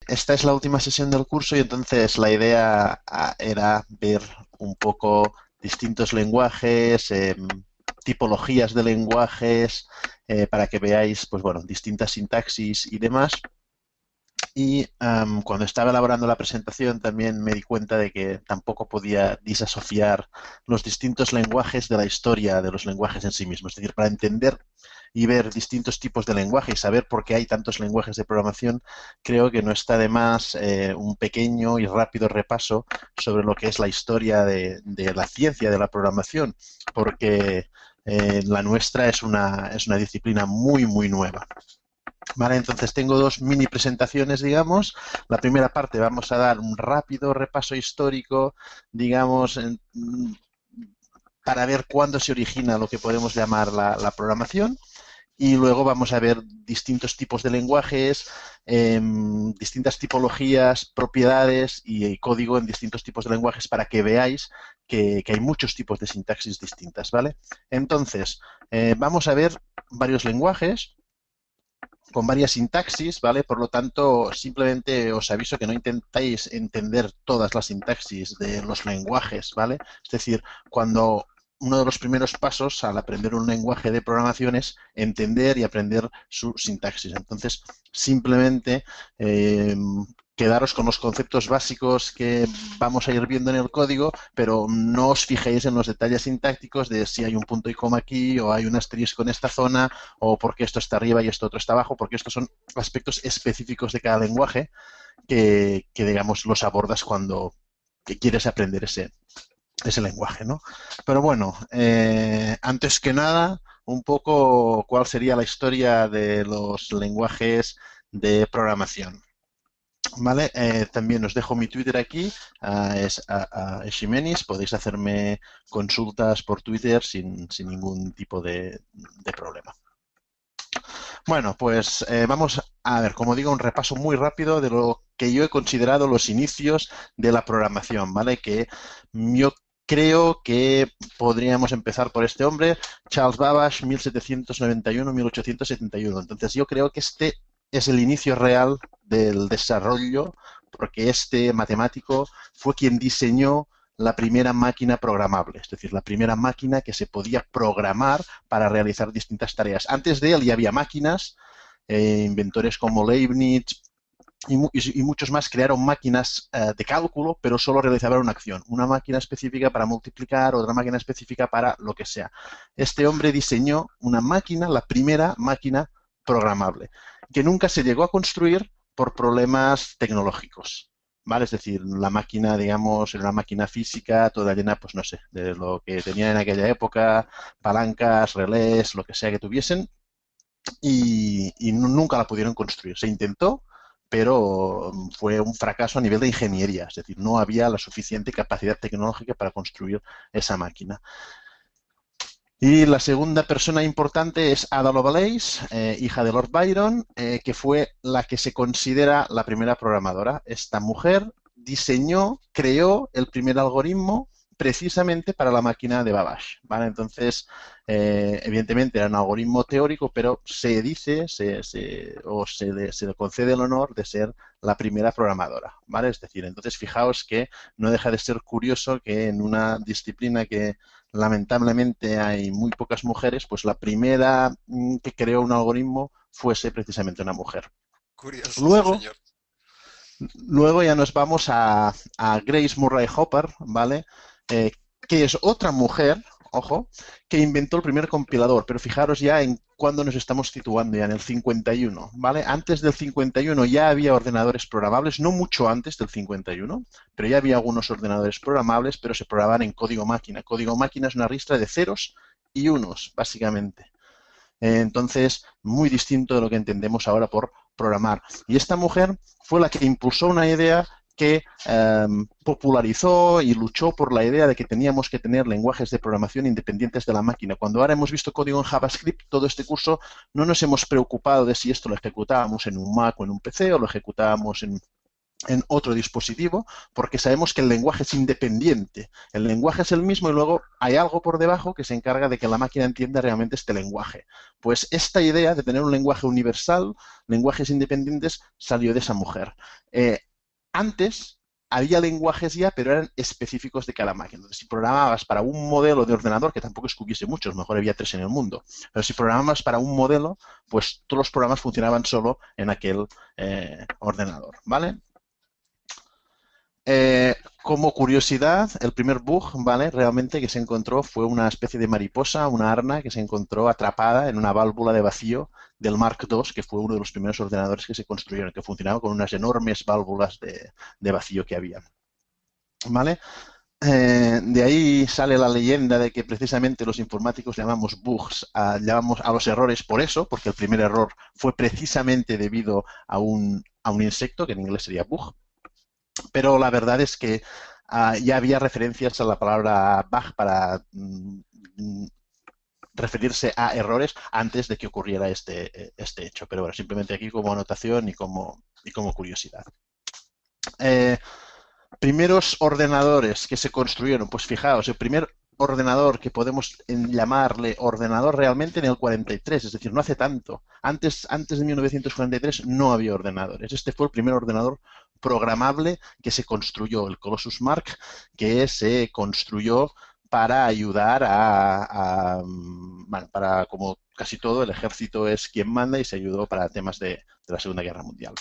esta es la última sesión del curso y entonces la idea era ver un poco distintos lenguajes, tipologías de lenguajes, para que veáis, pues bueno, distintas sintaxis y demás. Y cuando estaba elaborando la presentación también me di cuenta de que tampoco podía disasociar los distintos lenguajes de la historia de los lenguajes en sí mismos. Es decir, para entender y ver distintos tipos de lenguaje y saber por qué hay tantos lenguajes de programación, creo que no está de más un pequeño y rápido repaso sobre lo que es la historia de la ciencia de la programación, porque la nuestra es una disciplina muy, muy nueva. Vale, entonces tengo dos mini presentaciones, digamos. La primera parte vamos a dar un rápido repaso histórico, digamos, para ver cuándo se origina lo que podemos llamar la programación. Y luego vamos a ver distintos tipos de lenguajes, distintas tipologías, propiedades y código en distintos tipos de lenguajes para que veáis que hay muchos tipos de sintaxis distintas, ¿vale? Entonces, vamos a ver varios lenguajes con varias sintaxis, ¿vale? Por lo tanto, simplemente os aviso que no intentéis entender todas las sintaxis de los lenguajes, ¿vale? Es decir, cuando uno de los primeros pasos al aprender un lenguaje de programación es entender y aprender su sintaxis. Entonces, simplemente quedaros con los conceptos básicos que vamos a ir viendo en el código, pero no os fijéis en los detalles sintácticos de si hay un punto y coma aquí o hay un asterisco en esta zona o por qué esto está arriba y esto otro está abajo, porque estos son aspectos específicos de cada lenguaje que digamos, los abordas cuando quieres aprender ese lenguaje, ¿no? Pero bueno, antes que nada, un poco cuál sería la historia de los lenguajes de programación. ¿Vale? También os dejo mi Twitter aquí, es a Ximenis, podéis hacerme consultas por Twitter sin ningún tipo de problema. Bueno, pues vamos a ver, como digo, un repaso muy rápido de lo que yo he considerado los inicios de la programación, ¿vale? Que yo creo que podríamos empezar por este hombre, Charles Babbage, 1791-1871. Entonces yo creo que este es el inicio real del desarrollo, porque este matemático fue quien diseñó la primera máquina programable, es decir, la primera máquina que se podía programar para realizar distintas tareas. Antes de él ya había máquinas, inventores como Leibniz y muchos más crearon máquinas de cálculo, pero solo realizaban una acción, una máquina específica para multiplicar, otra máquina específica para lo que sea. Este hombre diseñó una máquina, la primera máquina programable, que nunca se llegó a construir por problemas tecnológicos. ¿Vale? Es decir, la máquina, digamos, era una máquina física, toda llena, pues no sé, de lo que tenían en aquella época, palancas, relés, lo que sea que tuviesen, y nunca la pudieron construir. Se intentó, pero fue un fracaso a nivel de ingeniería, es decir, no había la suficiente capacidad tecnológica para construir esa máquina. Y la segunda persona importante es Ada Lovelace, hija de Lord Byron, que fue la que se considera la primera programadora. Esta mujer diseñó, creó el primer algoritmo precisamente para la máquina de Babbage, ¿vale? Entonces, evidentemente era un algoritmo teórico, pero se dice se le concede el honor de ser la primera programadora, ¿vale? Es decir, entonces fijaos que no deja de ser curioso que en una disciplina que lamentablemente hay muy pocas mujeres, pues la primera que creó un algoritmo fuese precisamente una mujer. Curioso, sí, Luego, señor. luego ya nos vamos a Grace Murray Hopper, ¿vale? Eh, que es otra mujer, ojo, que inventó el primer compilador, pero fijaros ya en cuándo nos estamos situando, ya en el 51, ¿vale? Antes del 51 ya había ordenadores programables, no mucho antes del 51, pero ya había algunos ordenadores programables, pero se programaban en código máquina. Código máquina es una ristra de ceros y unos, básicamente. Entonces, muy distinto de lo que entendemos ahora por programar. Y esta mujer fue la que impulsó una idea que popularizó y luchó por la idea de que teníamos que tener lenguajes de programación independientes de la máquina. Cuando ahora hemos visto código en JavaScript, todo este curso no nos hemos preocupado de si esto lo ejecutábamos en un Mac o en un PC o lo ejecutábamos en otro dispositivo, porque sabemos que el lenguaje es independiente. El lenguaje es el mismo y luego hay algo por debajo que se encarga de que la máquina entienda realmente este lenguaje. Pues esta idea de tener un lenguaje universal, lenguajes independientes, salió de esa mujer. Antes había lenguajes ya, pero eran específicos de cada máquina. Entonces, si programabas para un modelo de ordenador, que tampoco es que hubiese muchos, mejor había 3 en el mundo, pero si programabas para un modelo, pues todos los programas funcionaban solo en aquel ordenador, ¿vale? Como curiosidad, el primer bug, ¿vale? Realmente que se encontró fue una especie de mariposa, una arna que se encontró atrapada en una válvula de vacío del Mark II, que fue uno de los primeros ordenadores que se construyeron, que funcionaba con unas enormes válvulas de vacío que había, ¿vale? De ahí sale la leyenda de que precisamente los informáticos llamamos bugs, llamamos a los errores por eso, porque el primer error fue precisamente debido a un insecto, que en inglés sería bug, pero la verdad es que ya había referencias a la palabra bug para referirse a errores antes de que ocurriera este hecho. Pero bueno, simplemente aquí como anotación y como curiosidad. Primeros ordenadores que se construyeron, pues fijaos, el primer ordenador que podemos llamarle ordenador realmente en el 43, es decir, no hace tanto. Antes de 1943 no había ordenadores. Este fue el primer ordenador programable que se construyó, el Colossus Mark, que se construyó para ayudar bueno, para, como casi todo, el ejército es quien manda y se ayudó para temas de la Segunda Guerra Mundial.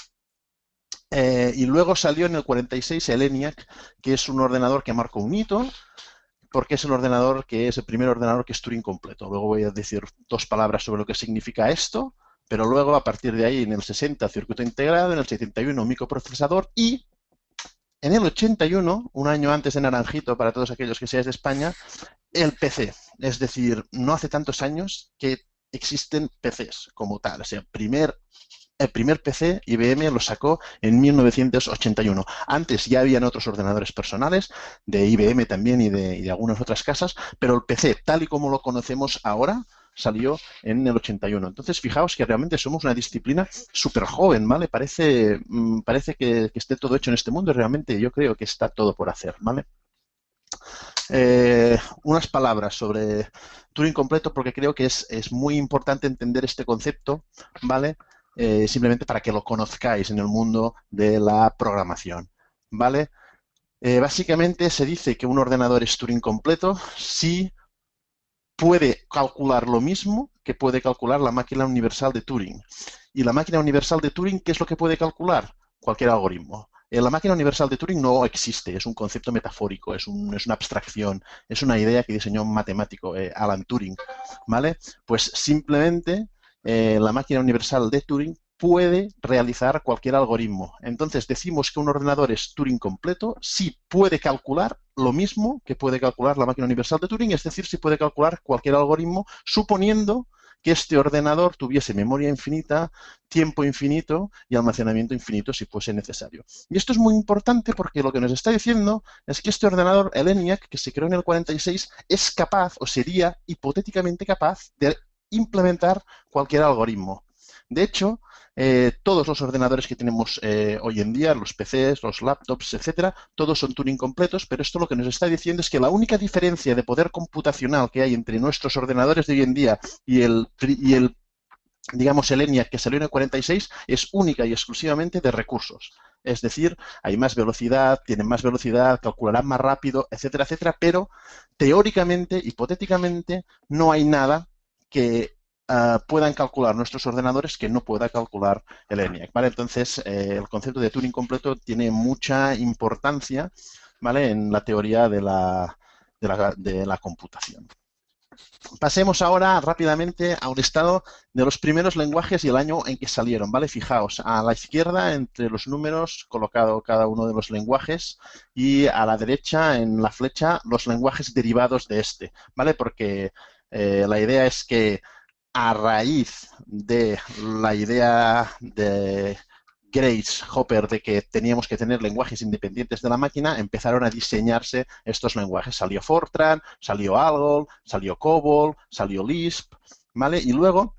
Y luego salió en el 46 el ENIAC, que es un ordenador que marcó un hito, porque es el ordenador que es el primer ordenador que es Turing completo. Luego voy a decir 2 palabras sobre lo que significa esto, pero luego a partir de ahí en el 60 circuito integrado, en el 71 microprocesador y en el 81, un año antes de Naranjito para todos aquellos que seáis de España, el PC. Es decir, no hace tantos años que existen PCs como tal. O sea, el primer PC IBM lo sacó en 1981. Antes ya habían otros ordenadores personales, de IBM también y de algunas otras casas, pero el PC, tal y como lo conocemos ahora, salió en el 81. Entonces, fijaos que realmente somos una disciplina súper joven, ¿vale? Parece que esté todo hecho en este mundo y realmente yo creo que está todo por hacer, ¿vale? Unas palabras sobre Turing completo porque creo que es muy importante entender este concepto, ¿vale? Simplemente para que lo conozcáis en el mundo de la programación, ¿vale? Básicamente se dice que un ordenador es Turing completo si puede calcular lo mismo que puede calcular la máquina universal de Turing. Y la máquina universal de Turing, ¿qué es lo que puede calcular? Cualquier algoritmo. La máquina universal de Turing no existe, es un concepto metafórico, es una abstracción, es una idea que diseñó un matemático, Alan Turing, ¿vale? Pues simplemente la máquina universal de Turing puede realizar cualquier algoritmo. Entonces decimos que un ordenador es Turing completo si puede calcular lo mismo que puede calcular la máquina universal de Turing, es decir, si puede calcular cualquier algoritmo, suponiendo que este ordenador tuviese memoria infinita, tiempo infinito y almacenamiento infinito si fuese necesario. Y esto es muy importante porque lo que nos está diciendo es que este ordenador, el ENIAC, que se creó en el 46, es capaz o sería hipotéticamente capaz de implementar cualquier algoritmo. De hecho, todos los ordenadores que tenemos hoy en día, los PCs, los laptops, etcétera, todos son Turing completos, pero esto lo que nos está diciendo es que la única diferencia de poder computacional que hay entre nuestros ordenadores de hoy en día y digamos, el ENIAC que salió en el 46 es única y exclusivamente de recursos. Es decir, hay más velocidad, tienen más velocidad, calcularán más rápido, etcétera, etcétera, pero teóricamente, hipotéticamente, no hay nada que puedan calcular nuestros ordenadores que no pueda calcular el ENIAC, ¿vale? Entonces, el concepto de Turing completo tiene mucha importancia, ¿vale? En la teoría de la computación. Pasemos ahora rápidamente a un estado de los primeros lenguajes y el año en que salieron, ¿vale? Fijaos, a la izquierda, entre los números, colocado cada uno de los lenguajes y a la derecha, en la flecha, los lenguajes derivados de este, ¿vale? Porque la idea es que a raíz de la idea de Grace Hopper de que teníamos que tener lenguajes independientes de la máquina, empezaron a diseñarse estos lenguajes. Salió Fortran, salió Algol, salió COBOL, salió Lisp, ¿vale? Y luego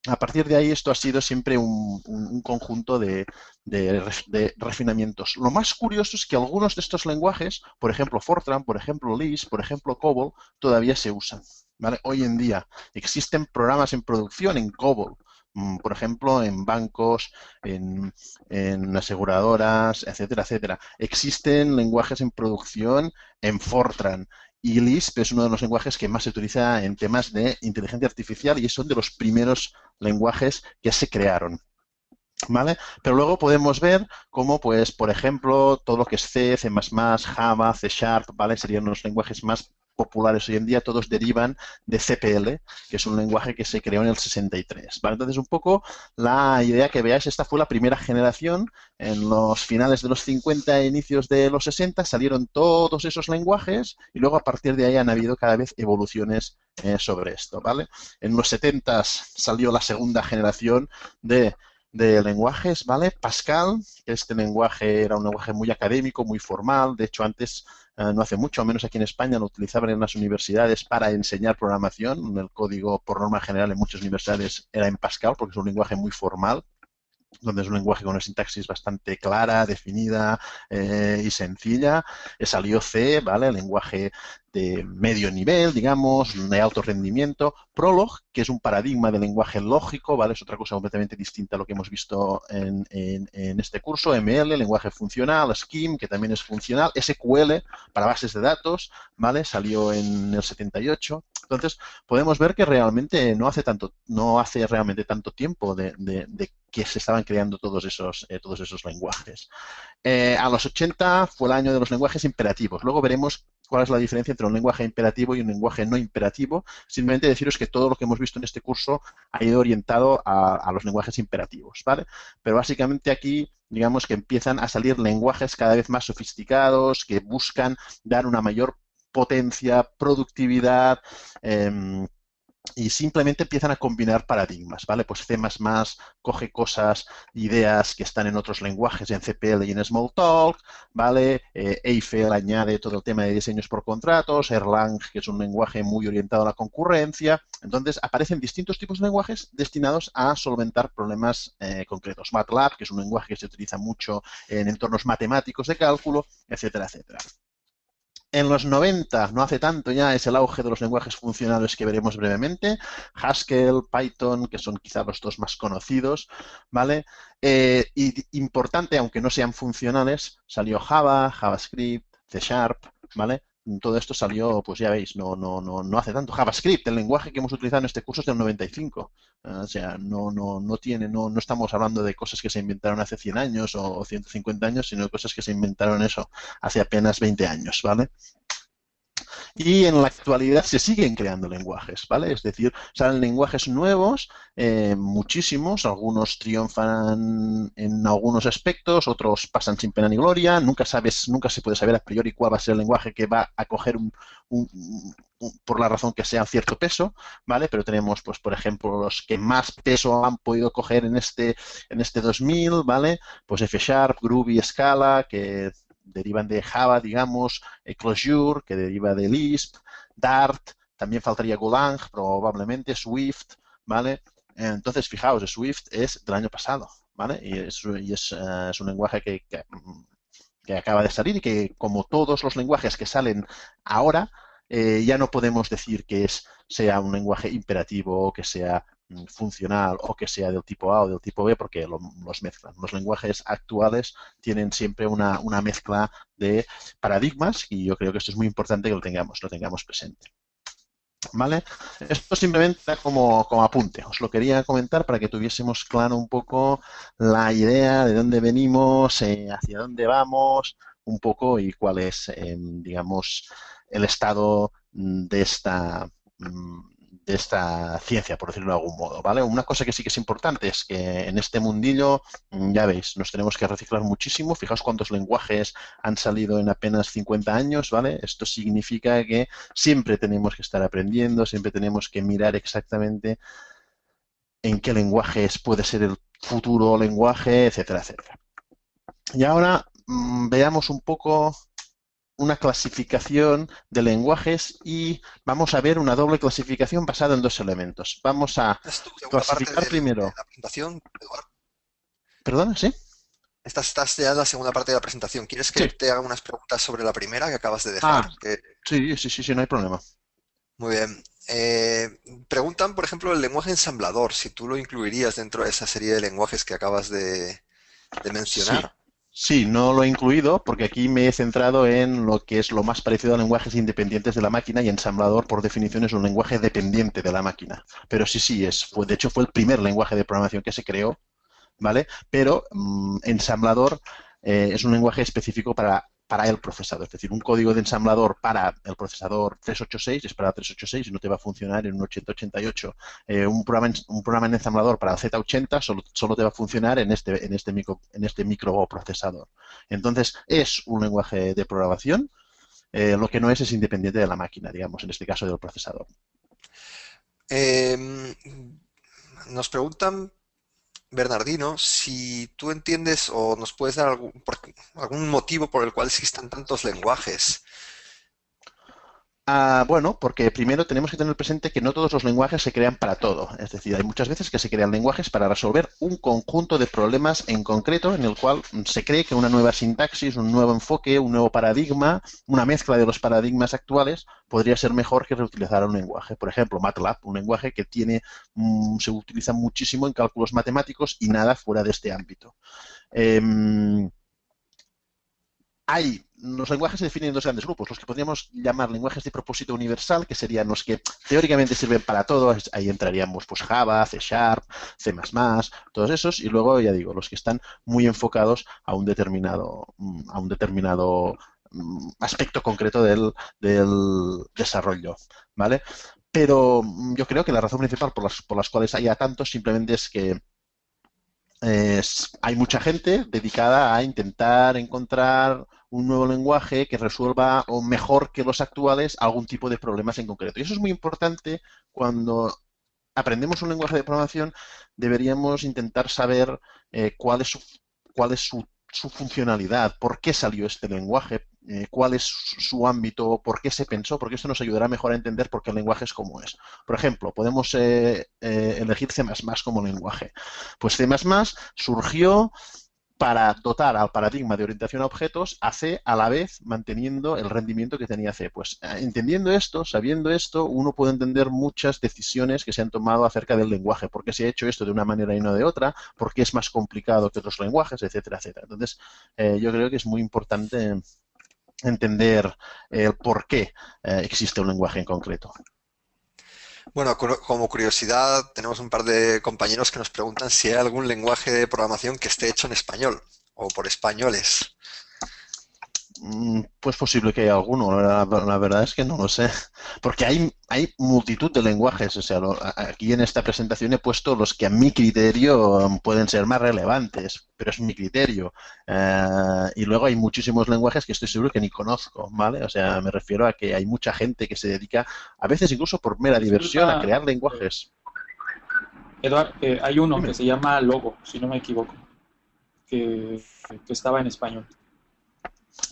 A partir de ahí, esto ha sido siempre un conjunto de refinamientos. Lo más curioso es que algunos de estos lenguajes, por ejemplo Fortran, por ejemplo Lisp, por ejemplo COBOL, todavía se usan. ¿Vale? Hoy en día existen programas en producción en COBOL, por ejemplo, en bancos, en aseguradoras, etcétera, etcétera. Existen lenguajes en producción en Fortran. Y Lisp es uno de los lenguajes que más se utiliza en temas de inteligencia artificial y son de los primeros lenguajes que se crearon. ¿Vale? Pero luego podemos ver cómo, pues, por ejemplo, todo lo que es C, C++, Java, C Sharp, ¿vale? Serían los lenguajes más populares hoy en día, todos derivan de CPL, que es un lenguaje que se creó en el 63, ¿vale? Entonces, un poco la idea que veáis, esta fue la primera generación, en los finales de los 50 e inicios de los 60 salieron todos esos lenguajes y luego a partir de ahí han habido cada vez evoluciones sobre esto, ¿vale? En los 70 salió la segunda generación de lenguajes, ¿vale? Pascal, que este lenguaje era un lenguaje muy académico, muy formal. De hecho, antes, no hace mucho, al menos aquí en España, lo utilizaban en las universidades para enseñar programación. El código, por norma general, en muchas universidades era en Pascal, porque es un lenguaje muy formal, donde es un lenguaje con una sintaxis bastante clara, definida y sencilla. Salió C, ¿vale? El lenguaje de medio nivel, digamos, de alto rendimiento. Prolog, que es un paradigma de lenguaje lógico, ¿vale? Es otra cosa completamente distinta a lo que hemos visto en este curso. ML, lenguaje funcional. Scheme, que también es funcional. SQL, para bases de datos, ¿vale? Salió en el 78. Entonces, podemos ver que realmente no hace realmente tanto tiempo de que se estaban creando todos esos lenguajes. A los 80 fue el año de los lenguajes imperativos. Luego veremos cuál es la diferencia entre un lenguaje imperativo y un lenguaje no imperativo. Simplemente deciros que todo lo que hemos visto en este curso ha ido orientado a los lenguajes imperativos, ¿vale? Pero básicamente aquí, digamos que empiezan a salir lenguajes cada vez más sofisticados que buscan dar una mayor potencia, productividad, y simplemente empiezan a combinar paradigmas, ¿vale? Pues C++ coge cosas, ideas que están en otros lenguajes, en CPL y en Smalltalk, ¿vale? Eiffel añade todo el tema de diseños por contratos, Erlang, que es un lenguaje muy orientado a la concurrencia. Entonces, aparecen distintos tipos de lenguajes destinados a solventar problemas concretos. MATLAB, que es un lenguaje que se utiliza mucho en entornos matemáticos de cálculo, etcétera, etcétera. En los 90, no hace tanto ya, es el auge de los lenguajes funcionales que veremos brevemente. Haskell, Python, que son quizá los dos más conocidos, ¿vale? Y importante, aunque no sean funcionales, salió Java, JavaScript, C Sharp, ¿vale? Todo esto salió, pues ya veis, no hace tanto. JavaScript, el lenguaje que hemos utilizado en este curso es del 95. O sea, no estamos hablando de cosas que se inventaron hace 100 años o 150 años, sino de cosas que se inventaron eso hace apenas 20 años, ¿vale? Y en la actualidad se siguen creando lenguajes, ¿vale? Es decir, salen lenguajes nuevos, muchísimos, algunos triunfan en algunos aspectos, otros pasan sin pena ni gloria, nunca se puede saber a priori cuál va a ser el lenguaje que va a coger por la razón que sea cierto peso, ¿vale? Pero tenemos, pues, por ejemplo, los que más peso han podido coger en este 2000, ¿vale? Pues F Sharp, Groovy, Scala, que derivan de Java, digamos, Clojure, que deriva de Lisp, Dart, también faltaría Golang, probablemente, Swift, ¿vale? Entonces, fijaos, Swift es del año pasado, ¿vale? Es un lenguaje que acaba de salir y que, como todos los lenguajes que salen ahora, ya no podemos decir que sea un lenguaje imperativo o que sea funcional o que sea del tipo A o del tipo B porque los mezclan. Los lenguajes actuales tienen siempre una mezcla de paradigmas y yo creo que esto es muy importante que lo tengamos presente. ¿Vale? Esto simplemente como apunte. Os lo quería comentar para que tuviésemos claro un poco la idea de dónde venimos, hacia dónde vamos, un poco y cuál es, digamos, el estado de esta ciencia, por decirlo de algún modo, ¿vale? Una cosa que sí que es importante es que en este mundillo, ya veis, nos tenemos que reciclar muchísimo. Fijaos cuántos lenguajes han salido en apenas 50 años, ¿vale? Esto significa que siempre tenemos que estar aprendiendo, siempre tenemos que mirar exactamente en qué lenguajes puede ser el futuro lenguaje, etcétera, etcétera. Y ahora veamos un poco una clasificación de lenguajes y vamos a ver una doble clasificación basada en dos elementos. Vamos a ¿Esta es tu segunda parte clasificar de primero, la presentación, Eduardo? perdón, ¿sí? Estás ya en la segunda parte de la presentación. ¿Quieres que Sí. te haga unas preguntas sobre la primera que acabas de Ah, dejar? sí, no hay problema. Muy bien. Preguntan, por ejemplo, el lenguaje ensamblador, si tú lo incluirías dentro de esa serie de lenguajes que acabas de Sí, mencionar. sí, no lo he incluido porque aquí me he centrado en lo que es lo más parecido a lenguajes independientes de la máquina y ensamblador, por definición, es un lenguaje dependiente de la máquina. Pero sí, de hecho fue el primer lenguaje de programación que se creó, ¿vale? Pero ensamblador es un lenguaje específico para el procesador. Es decir, un código de ensamblador para el procesador 386 es para 386 y no te va a funcionar en un 8088. Un programa en ensamblador para el Z80 solo te va a funcionar en este microprocesador. Entonces, es un lenguaje de programación. Lo que no es independiente de la máquina, digamos, en este caso del procesador. Em, Nos preguntan, Bernardino, si tú entiendes o nos puedes dar algún motivo por el cual existan tantos lenguajes. Bueno, porque primero tenemos que tener presente que no todos los lenguajes se crean para todo. Es decir, hay muchas veces que se crean lenguajes para resolver un conjunto de problemas en concreto en el cual se cree que una nueva sintaxis, un nuevo enfoque, un nuevo paradigma, una mezcla de los paradigmas actuales podría ser mejor que reutilizar un lenguaje. Por ejemplo, MATLAB, un lenguaje que se utiliza muchísimo en cálculos matemáticos y nada fuera de este ámbito. Em, los lenguajes se definen en dos grandes grupos, los que podríamos llamar lenguajes de propósito universal, que serían los que teóricamente sirven para todo, ahí entraríamos pues Java, C Sharp, C++, todos esos, y luego, ya digo, los que están muy enfocados a un determinado aspecto concreto del desarrollo, ¿vale? Pero yo creo que la razón principal por las cuales haya tantos simplemente es que hay mucha gente dedicada a intentar encontrar un nuevo lenguaje que resuelva o mejor que los actuales algún tipo de problemas en concreto. Y eso es muy importante cuando aprendemos un lenguaje de programación, deberíamos intentar saber cuál es su funcionalidad, por qué salió este lenguaje, cuál es su ámbito, por qué se pensó, porque esto nos ayudará mejor a entender por qué el lenguaje es como es. Por ejemplo, podemos elegir C++ como lenguaje. Pues C++ surgió para dotar al paradigma de orientación a objetos a C a la vez manteniendo el rendimiento que tenía C. Pues entendiendo esto, sabiendo esto, uno puede entender muchas decisiones que se han tomado acerca del lenguaje, por qué se ha hecho esto de una manera y no de otra, por qué es más complicado que otros lenguajes, etcétera, etcétera. Entonces, yo creo que es muy importante entender el por qué existe un lenguaje en concreto. Bueno, como curiosidad, tenemos un par de compañeros que nos preguntan si hay algún lenguaje de programación que esté hecho en español o por españoles. Pues posible que haya alguno, la verdad es que no lo sé, porque hay multitud de lenguajes, o sea, aquí en esta presentación he puesto los que a mi criterio pueden ser más relevantes, pero es mi criterio. Y luego hay muchísimos lenguajes que estoy seguro que ni conozco, ¿vale? O sea, me refiero a que hay mucha gente que se dedica, a veces incluso por mera diversión, a Disculpa, crear lenguajes. Eduard, hay uno que Dime. se llama Logo, si no me equivoco, que estaba en español.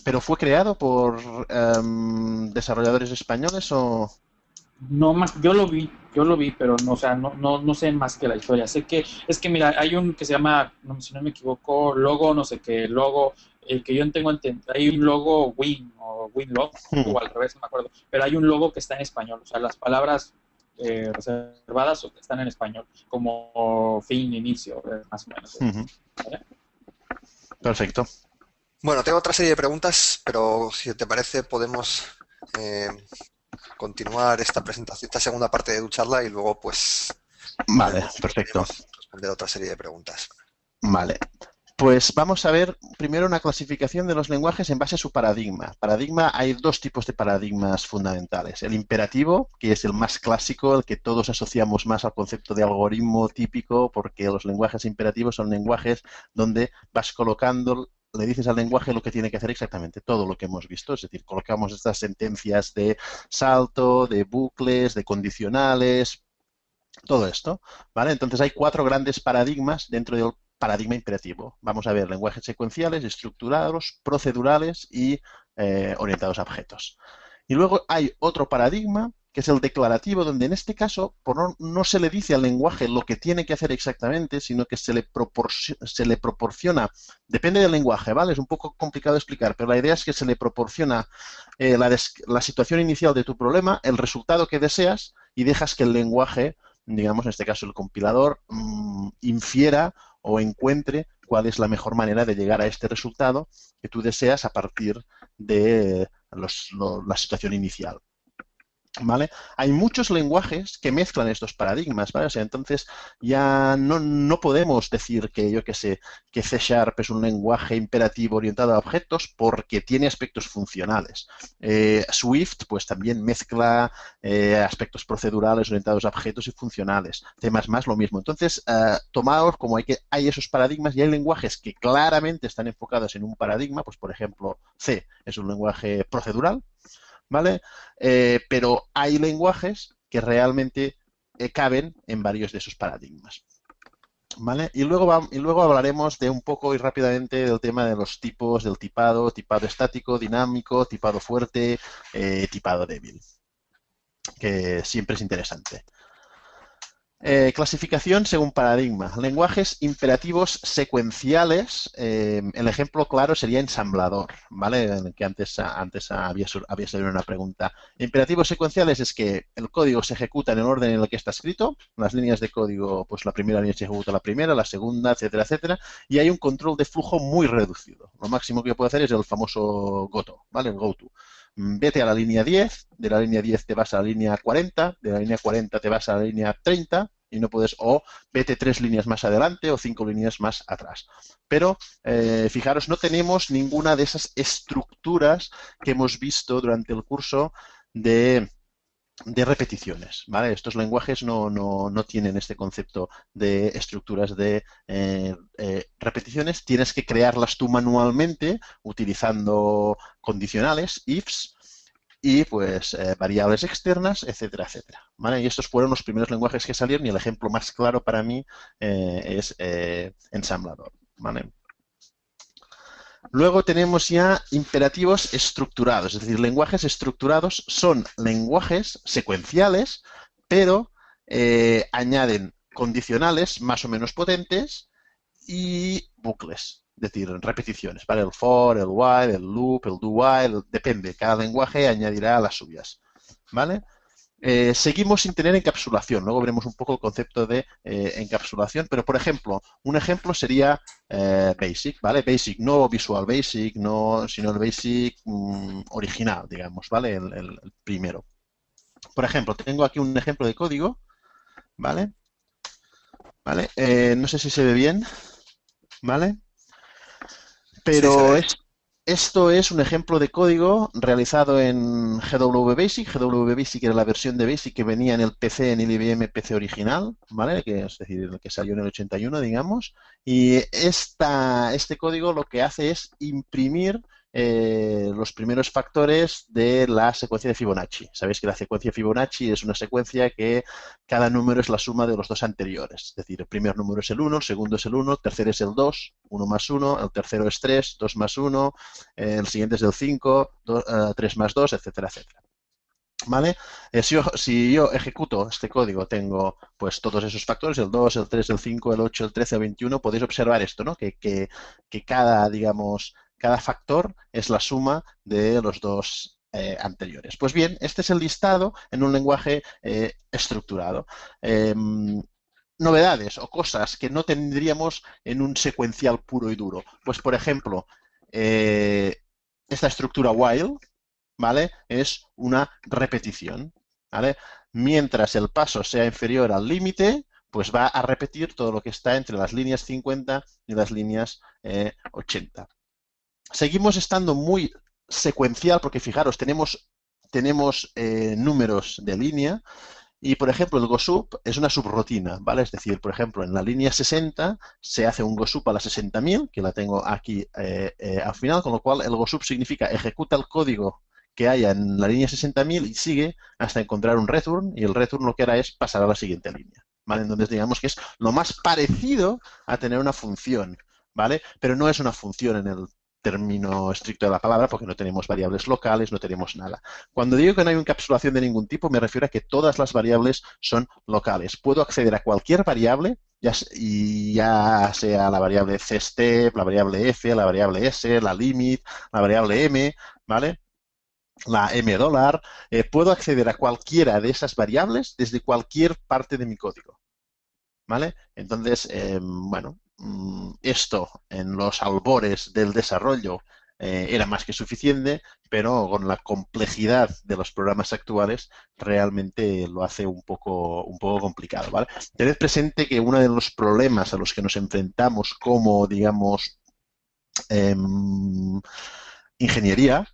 ¿Pero fue creado por desarrolladores españoles o...? No más, yo lo vi, pero no, o sea, no sé más que la historia. Sé que, es que mira, hay un que se llama, no, si no me equivoco, Logo, no sé qué, Logo, el que yo tengo entendido, hay un logo Win o Winlog, o al revés, no me acuerdo, pero hay un logo que está en español, o sea, las palabras reservadas están en español, como fin, inicio, más o menos. ¿Vale? Perfecto. Bueno, tengo otra serie de preguntas, pero si te parece podemos eh, continuar esta presentación, esta segunda parte de tu charla y luego pues Vale, perfecto. terminemos responder otra serie de preguntas. Vale. Pues vamos a ver primero una clasificación de los lenguajes en base a su paradigma. Hay dos tipos de paradigmas fundamentales. El imperativo, que es el más clásico, el que todos asociamos más al concepto de algoritmo típico, porque los lenguajes imperativos son lenguajes donde vas colocando, le dices al lenguaje lo que tiene que hacer exactamente, todo lo que hemos visto. Es decir, colocamos estas sentencias de salto, de bucles, de condicionales, todo esto, ¿vale? Entonces hay cuatro grandes paradigmas dentro del paradigma imperativo. Vamos a ver lenguajes secuenciales, estructurados, procedurales y orientados a objetos. Y luego hay otro paradigma, que es el declarativo, donde en este caso no se le dice al lenguaje lo que tiene que hacer exactamente, sino que se le proporciona, depende del lenguaje, ¿vale? Es un poco complicado de explicar, pero la idea es que se le proporciona la situación inicial de tu problema, el resultado que deseas, y dejas que el lenguaje, digamos en este caso el compilador, infiera o encuentre cuál es la mejor manera de llegar a este resultado que tú deseas a partir de la situación inicial. ¿Vale? Hay muchos lenguajes que mezclan estos paradigmas, ¿vale? O sea, entonces ya no podemos decir que, yo qué sé, que C# es un lenguaje imperativo orientado a objetos porque tiene aspectos funcionales. Swift, pues también mezcla aspectos procedurales orientados a objetos y funcionales. C++ lo mismo. Entonces, tomaos como hay esos paradigmas y hay lenguajes que claramente están enfocados en un paradigma, pues por ejemplo, C es un lenguaje procedural, ¿vale? Pero hay lenguajes que realmente caben en varios de esos paradigmas, ¿vale? Y luego hablaremos de un poco y rápidamente del tema de los tipos, del tipado estático, dinámico, tipado fuerte, tipado débil, que siempre es interesante. Clasificación según paradigma. Lenguajes imperativos secuenciales. El ejemplo claro sería ensamblador, ¿vale? En el que antes había salido una pregunta. Imperativos secuenciales es que el código se ejecuta en el orden en el que está escrito. Las líneas de código, pues la primera línea se ejecuta la primera, la segunda, etcétera, etcétera. Y hay un control de flujo muy reducido. Lo máximo que puedo hacer es el famoso goto, ¿vale? El goto. Vete a la línea 10, de la línea 10 te vas a la línea 40, de la línea 40 te vas a la línea 30 y no puedes, o vete 3 líneas más adelante o 5 líneas más atrás. Pero, fijaros, no tenemos ninguna de esas estructuras que hemos visto durante el curso de repeticiones, ¿vale? Estos lenguajes no tienen este concepto de estructuras de repeticiones. Tienes que crearlas tú manualmente utilizando condicionales, ifs, y pues variables externas, etcétera, etcétera, ¿vale? Y estos fueron los primeros lenguajes que salieron y el ejemplo más claro para mí es ensamblador, ¿vale? Luego tenemos ya imperativos estructurados, es decir, lenguajes estructurados son lenguajes secuenciales, pero añaden condicionales más o menos potentes y bucles, es decir, repeticiones, ¿vale? El for, el while, el loop, el do while, depende, cada lenguaje añadirá las suyas, ¿vale? Seguimos sin tener encapsulación. Luego veremos un poco el concepto de encapsulación, pero por ejemplo, un ejemplo sería Basic, ¿vale? Basic, no Visual Basic, sino el Basic original, digamos, ¿vale? El primero. Por ejemplo, tengo aquí un ejemplo de código, ¿vale? ¿Vale? No sé si se ve bien, ¿vale? Pero esto es un ejemplo de código realizado en GW Basic. GW Basic era la versión de Basic que venía en el PC, en el IBM PC original, ¿vale? Es decir, el que salió en el 81, digamos. Y este código lo que hace es imprimir los primeros factores de la secuencia de Fibonacci. Sabéis que la secuencia de Fibonacci es una secuencia que cada número es la suma de los dos anteriores. Es decir, el primer número es el 1, el segundo es el 1, el tercero es el 2, 1 más 1, el tercero es 3, 2 más 1, el siguiente es el 5, 3 más 2, etcétera, etcétera. ¿Vale? Si yo ejecuto este código, tengo pues todos esos factores, el 2, el 3, el 5, el 8, el 13, el 21, podéis observar esto, ¿no? Que cada, digamos, cada factor es la suma de los dos anteriores. Pues bien, este es el listado en un lenguaje estructurado. Novedades o cosas que no tendríamos en un secuencial puro y duro. Pues, por ejemplo, esta estructura while, ¿vale? Es una repetición, ¿vale? Mientras el paso sea inferior al límite, pues va a repetir todo lo que está entre las líneas 50 y las líneas 80. Seguimos estando muy secuencial porque, fijaros, tenemos números de línea y, por ejemplo, el GoSub es una subrutina, ¿vale? Es decir, por ejemplo, en la línea 60 se hace un GoSub a la 60.000, que la tengo aquí al final, con lo cual el GoSub significa ejecuta el código que haya en la línea 60.000 y sigue hasta encontrar un return, y el return lo que hará es pasar a la siguiente línea, ¿vale? Entonces digamos que es lo más parecido a tener una función, ¿vale? Pero no es una función en el término estricto de la palabra, porque no tenemos variables locales, no tenemos nada. Cuando digo que no hay encapsulación de ningún tipo, me refiero a que todas las variables son locales. Puedo acceder a cualquier variable, ya sea la variable cstep, la variable f, la variable s, la limit, la variable m, ¿vale? La $, puedo acceder a cualquiera de esas variables desde cualquier parte de mi código, ¿vale? Entonces, bueno, esto en los albores del desarrollo era más que suficiente, pero con la complejidad de los programas actuales realmente lo hace un poco complicado, ¿vale? Tened presente que uno de los problemas a los que nos enfrentamos como, digamos, ingeniería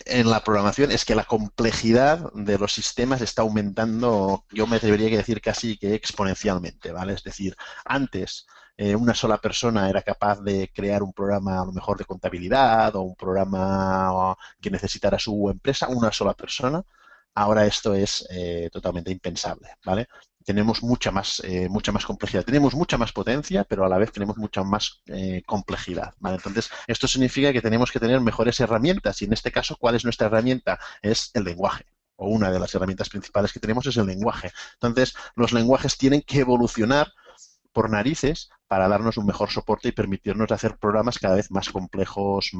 en la programación es que la complejidad de los sistemas está aumentando, yo me debería decir casi que exponencialmente, ¿vale? Es decir, antes una sola persona era capaz de crear un programa a lo mejor de contabilidad o un programa que necesitara su empresa, una sola persona. Ahora esto es totalmente impensable, ¿vale? Tenemos mucha más complejidad. Tenemos mucha más potencia, pero a la vez tenemos mucha más complejidad, ¿vale? Entonces, esto significa que tenemos que tener mejores herramientas y en este caso, ¿cuál es nuestra herramienta? Es el lenguaje. O una de las herramientas principales que tenemos es el lenguaje. Entonces, los lenguajes tienen que evolucionar por narices para darnos un mejor soporte y permitirnos hacer programas cada vez más complejos, con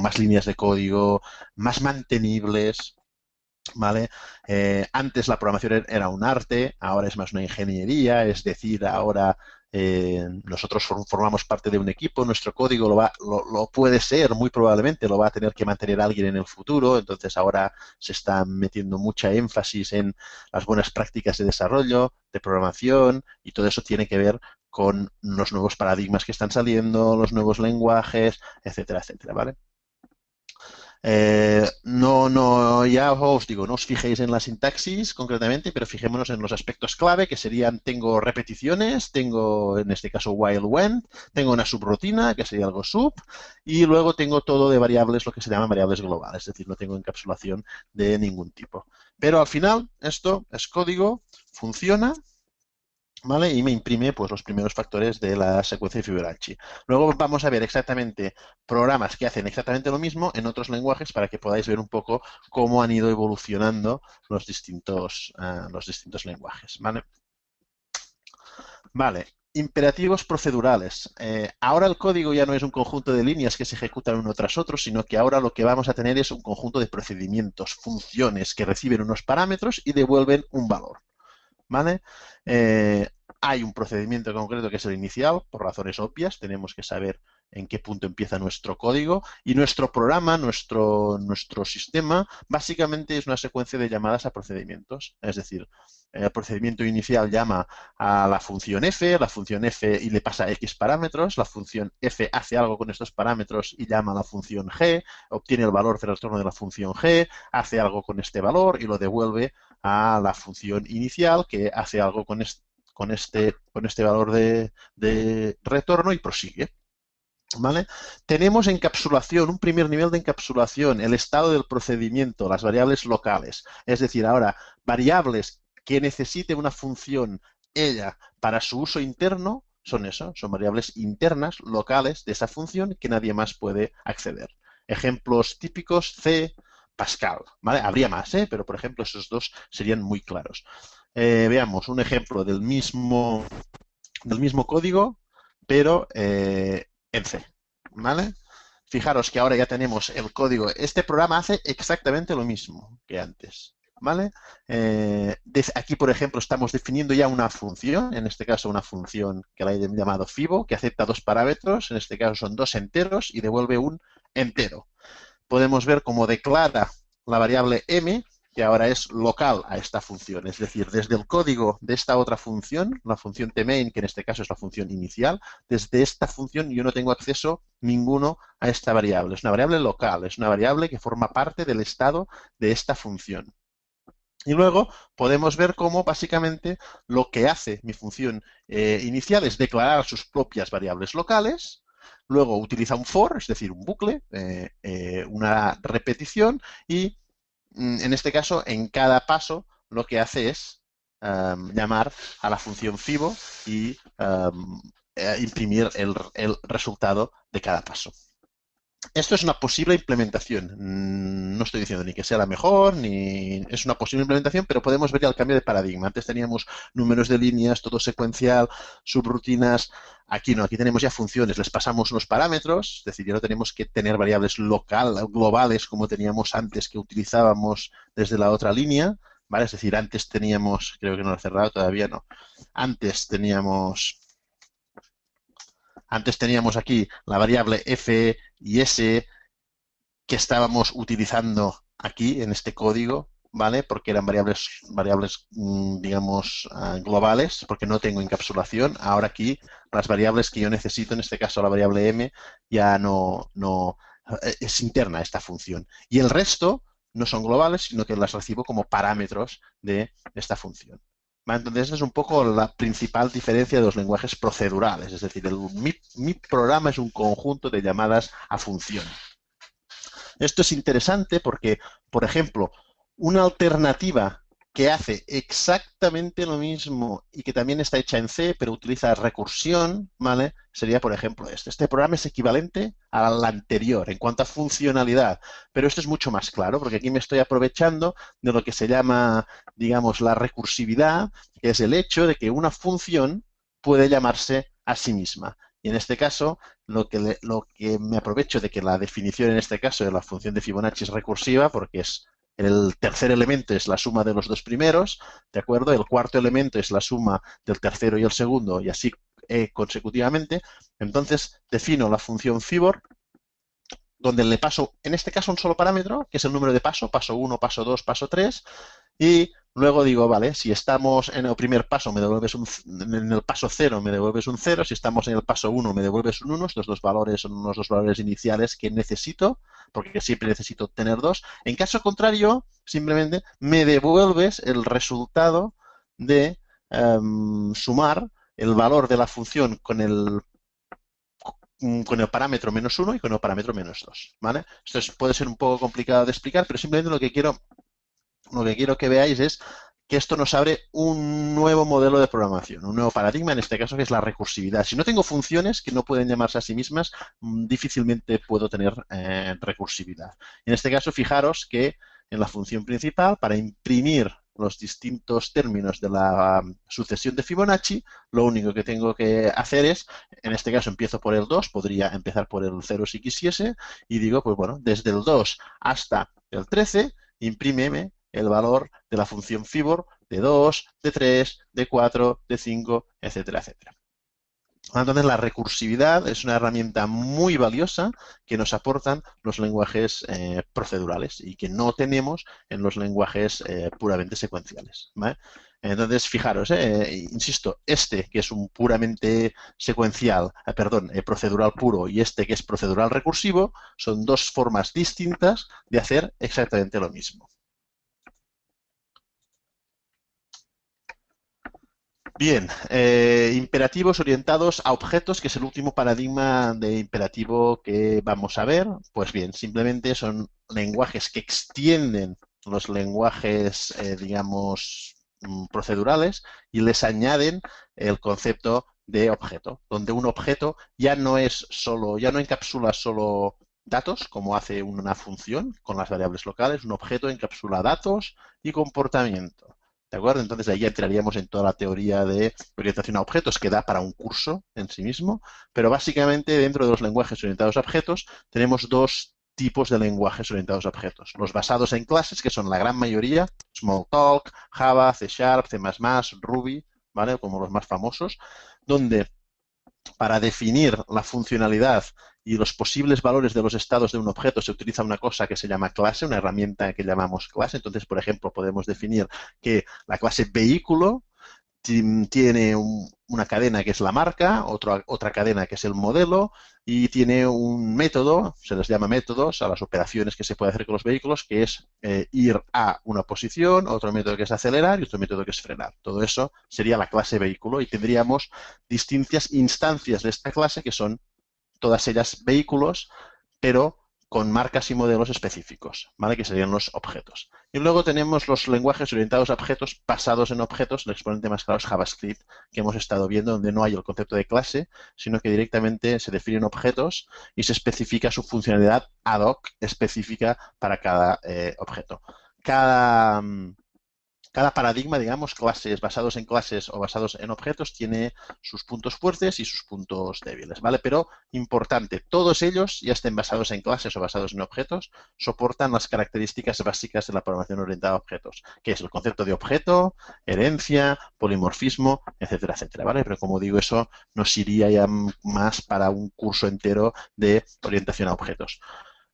más líneas de código, más mantenibles, ¿vale? Antes la programación era un arte, ahora es más una ingeniería, es decir, ahora nosotros formamos parte de un equipo, nuestro código lo puede ser, muy probablemente lo va a tener que mantener alguien en el futuro, entonces ahora se está metiendo mucha énfasis en las buenas prácticas de desarrollo, de programación, y todo eso tiene que ver con los nuevos paradigmas que están saliendo, los nuevos lenguajes, etcétera, etcétera, ¿vale? Ya os digo, no os fijéis en la sintaxis concretamente, pero fijémonos en los aspectos clave, que serían, tengo repeticiones, tengo en este caso while when, tengo una subrutina, que sería algo sub, y luego tengo todo de variables, lo que se llaman variables globales, es decir, no tengo encapsulación de ningún tipo. Pero al final, esto es código, funciona, ¿vale? Y me imprime pues los primeros factores de la secuencia de Fibonacci. Luego vamos a ver exactamente programas que hacen exactamente lo mismo en otros lenguajes para que podáis ver un poco cómo han ido evolucionando los distintos lenguajes, ¿vale? Vale. Imperativos procedurales. Ahora el código ya no es un conjunto de líneas que se ejecutan uno tras otro, sino que ahora lo que vamos a tener es un conjunto de procedimientos, funciones que reciben unos parámetros y devuelven un valor, ¿vale? Hay un procedimiento concreto que es el inicial, por razones obvias, tenemos que saber en qué punto empieza nuestro código y nuestro programa, nuestro sistema, básicamente es una secuencia de llamadas a procedimientos. Es decir, el procedimiento inicial llama a la función f y le pasa x parámetros, la función f hace algo con estos parámetros y llama a la función g, obtiene el valor del retorno de la función g, hace algo con este valor y lo devuelve a la función inicial que hace algo con este valor de retorno y prosigue, ¿vale? Tenemos encapsulación, un primer nivel de encapsulación, el estado del procedimiento, las variables locales. Es decir, ahora, variables que necesite una función ella para su uso interno son eso, son variables internas, locales de esa función que nadie más puede acceder. Ejemplos típicos, C, Pascal, ¿vale? Habría más, pero por ejemplo esos dos serían muy claros. Veamos un ejemplo del mismo código, pero en C, ¿vale? Fijaros que ahora ya tenemos el código. Este programa hace exactamente lo mismo que antes, ¿vale? Aquí, por ejemplo, estamos definiendo ya una función, en este caso una función que la he llamado Fibo, que acepta dos parámetros, en este caso son dos enteros y devuelve un entero. Podemos ver cómo declara la variable m, que ahora es local a esta función. Es decir, desde el código de esta otra función, la función tMain, que en este caso es la función inicial, desde esta función yo no tengo acceso ninguno a esta variable. Es una variable local, es una variable que forma parte del estado de esta función. Y luego podemos ver cómo básicamente lo que hace mi función inicial es declarar sus propias variables locales. Luego utiliza un for, es decir, un bucle, una repetición y en este caso, en cada paso, lo que hace es llamar a la función Fibo y imprimir el resultado de cada paso. Esto es una posible implementación. No estoy diciendo ni que sea la mejor, ni es una posible implementación, pero podemos ver ya el cambio de paradigma. Antes teníamos números de líneas, todo secuencial, subrutinas. Aquí no, aquí tenemos ya funciones. Les pasamos unos parámetros, es decir, ya no tenemos que tener variables globales como teníamos antes que utilizábamos desde la otra línea, ¿vale? Es decir, antes teníamos, creo que no lo he cerrado, todavía no. Antes teníamos aquí la variable f y s que estábamos utilizando aquí en este código, ¿vale? Porque eran variables digamos, globales, porque no tengo encapsulación. Ahora aquí las variables que yo necesito, en este caso la variable m, ya no es interna esta función. Y el resto no son globales, sino que las recibo como parámetros de esta función. Entonces, esa es un poco la principal diferencia de los lenguajes procedurales. Es decir, mi programa es un conjunto de llamadas a función. Esto es interesante porque, por ejemplo, una alternativa que hace exactamente lo mismo y que también está hecha en C, pero utiliza recursión, ¿vale? Sería, por ejemplo, este. Este programa es equivalente al anterior en cuanto a funcionalidad, pero esto es mucho más claro porque aquí me estoy aprovechando de lo que se llama, digamos, la recursividad, que es el hecho de que una función puede llamarse a sí misma. Y en este caso, lo que me aprovecho de que la definición en este caso de la función de Fibonacci es recursiva, porque el tercer elemento es la suma de los dos primeros, ¿de acuerdo? El cuarto elemento es la suma del tercero y el segundo, y así consecutivamente. Entonces, defino la función Fibor, donde le paso, en este caso, un solo parámetro, que es el número de paso 1, paso 2, paso 3, y luego digo, vale, si estamos en el primer paso, en el paso 0 me devuelves un 0, si estamos en el paso 1 me devuelves un 1, estos dos valores son unos dos valores iniciales que necesito, porque siempre necesito tener dos. En caso contrario, simplemente me devuelves el resultado de sumar el valor de la función con el parámetro -1 y con el parámetro -2, ¿vale? Esto puede ser un poco complicado de explicar, pero simplemente lo que quiero que veáis es que esto nos abre un nuevo modelo de programación, un nuevo paradigma, en este caso que es la recursividad. Si no tengo funciones que no pueden llamarse a sí mismas, difícilmente puedo tener recursividad. En este caso, fijaros que en la función principal, para imprimir los distintos términos de la sucesión de Fibonacci, lo único que tengo que hacer es, en este caso empiezo por el 2, podría empezar por el 0 si quisiese, y digo, pues bueno, desde el 2 hasta el 13, imprímeme el valor de la función Fibor de 2, de 3, de 4, de 5, etcétera, etcétera. Entonces, la recursividad es una herramienta muy valiosa que nos aportan los lenguajes procedurales y que no tenemos en los lenguajes puramente secuenciales, ¿vale? Entonces, fijaros, insisto, este que es un puramente secuencial, procedural puro, y este que es procedural recursivo, son dos formas distintas de hacer exactamente lo mismo. Bien, imperativos orientados a objetos, que es el último paradigma de imperativo que vamos a ver. Pues bien, simplemente son lenguajes que extienden los lenguajes, digamos, procedurales y les añaden el concepto de objeto, donde un objeto ya no encapsula solo datos, como hace una función con las variables locales. Un objeto encapsula datos y comportamiento. ¿De acuerdo? Entonces ahí ya entraríamos en toda la teoría de orientación a objetos que da para un curso en sí mismo, pero básicamente dentro de los lenguajes orientados a objetos tenemos dos tipos de lenguajes orientados a objetos. Los basados en clases, que son la gran mayoría, Smalltalk, Java, C#, C++, Ruby, ¿vale? Como los más famosos, donde para definir la funcionalidad y los posibles valores de los estados de un objeto se utiliza una cosa que se llama clase, una herramienta que llamamos clase. Entonces, por ejemplo, podemos definir que la clase vehículo tiene una cadena que es la marca, otra cadena que es el modelo, y tiene un método, se les llama métodos a las operaciones que se puede hacer con los vehículos, que es ir a una posición, otro método que es acelerar y otro método que es frenar. Todo eso sería la clase vehículo, y tendríamos distintas instancias de esta clase que son todas ellas vehículos, pero con marcas y modelos específicos, ¿vale? Que serían los objetos. Y luego tenemos los lenguajes orientados a objetos basados en objetos. El exponente más claro es JavaScript, que hemos estado viendo, donde no hay el concepto de clase, sino que directamente se definen objetos y se especifica su funcionalidad ad hoc específica para cada objeto. Cada paradigma, digamos, clases basados en clases o basados en objetos, tiene sus puntos fuertes y sus puntos débiles, ¿vale? Pero, importante, todos ellos, ya estén basados en clases o basados en objetos, soportan las características básicas de la programación orientada a objetos, que es el concepto de objeto, herencia, polimorfismo, etcétera, etcétera, ¿vale? Pero, como digo, eso nos iría ya más para un curso entero de orientación a objetos.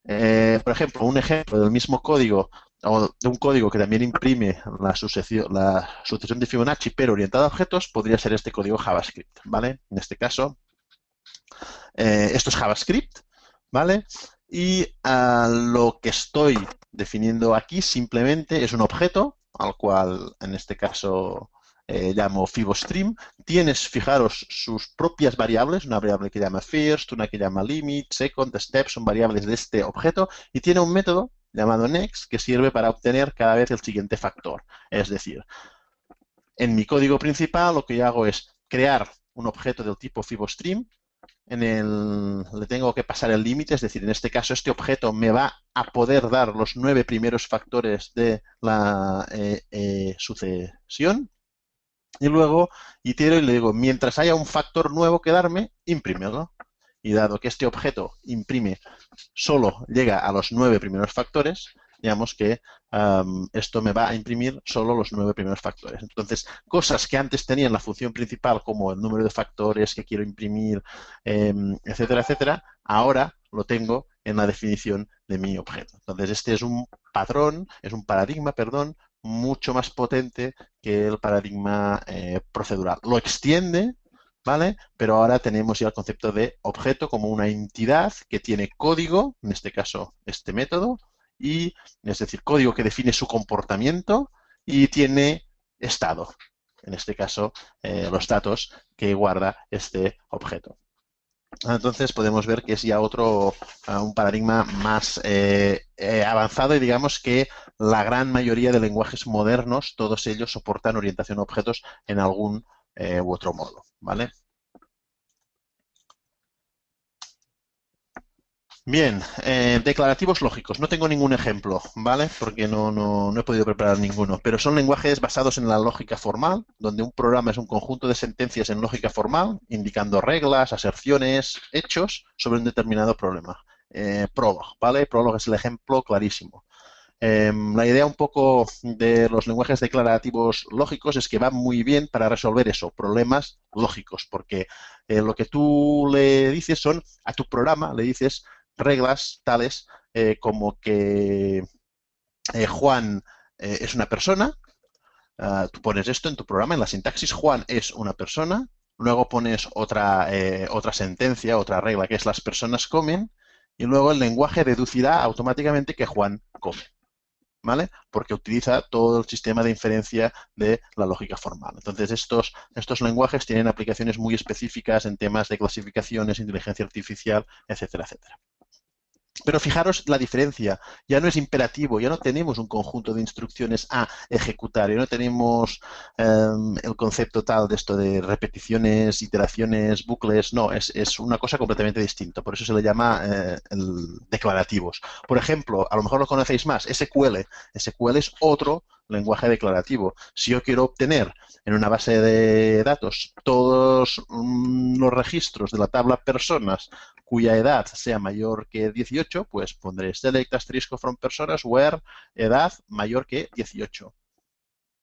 Por ejemplo, un ejemplo del mismo código o de un código que también imprime la sucesión de Fibonacci pero orientada a objetos podría ser este código JavaScript, ¿vale? En este caso, esto es JavaScript, ¿vale? Y lo que estoy definiendo aquí simplemente es un objeto al cual en este caso llamo FiboStream. Tienes, fijaros, sus propias variables, una variable que llama first, una que llama limit, second, step, son variables de este objeto y tiene un método llamado next que sirve para obtener cada vez el siguiente factor. Es decir, en mi código principal lo que yo hago es crear un objeto del tipo FiboStream, le tengo que pasar el límite, es decir, en este caso este objeto me va a poder dar los 9 primeros factores de la sucesión. Y luego itero y le digo, mientras haya un factor nuevo que darme, imprímelo. Y dado que este objeto imprime, solo llega a los 9 primeros factores, digamos que esto me va a imprimir solo los 9 primeros factores. Entonces, cosas que antes tenían la función principal, como el número de factores que quiero imprimir, etcétera, etcétera, ahora lo tengo en la definición de mi objeto. Entonces, este es un patrón, es un paradigma, perdón, mucho más potente que el paradigma procedural. Lo extiende, ¿vale? Pero ahora tenemos ya el concepto de objeto como una entidad que tiene código, en este caso este método, y es decir, código que define su comportamiento y tiene estado, en este caso los datos que guarda este objeto. Entonces podemos ver que es ya un paradigma más avanzado y digamos que la gran mayoría de lenguajes modernos, todos ellos soportan orientación a objetos en algún u otro modo, ¿vale? Bien, declarativos lógicos. No tengo ningún ejemplo, ¿vale? Porque no he podido preparar ninguno. Pero son lenguajes basados en la lógica formal, donde un programa es un conjunto de sentencias en lógica formal, indicando reglas, aserciones, hechos sobre un determinado problema. Prolog, ¿vale? Prolog es el ejemplo clarísimo. La idea un poco de los lenguajes declarativos lógicos es que van muy bien para resolver eso, problemas lógicos, porque lo que tú le dices a tu programa le dices reglas tales como que Juan es una persona. Tú pones esto en tu programa, en la sintaxis, Juan es una persona, luego pones otra sentencia, otra regla, que es las personas comen, y luego el lenguaje deducirá automáticamente que Juan come, ¿vale? Porque utiliza todo el sistema de inferencia de la lógica formal. Entonces, estos lenguajes tienen aplicaciones muy específicas en temas de clasificaciones, inteligencia artificial, etcétera, etcétera. Pero fijaros la diferencia, ya no es imperativo, ya no tenemos un conjunto de instrucciones a ejecutar, ya no tenemos el concepto tal de esto de repeticiones, iteraciones, bucles, no, es una cosa completamente distinta, por eso se le llama declarativos. Por ejemplo, a lo mejor lo conocéis más, SQL. SQL es otro lenguaje declarativo. Si yo quiero obtener en una base de datos todos los registros de la tabla personas cuya edad sea mayor que 18, pues pondré select asterisco from personas where edad mayor que 18.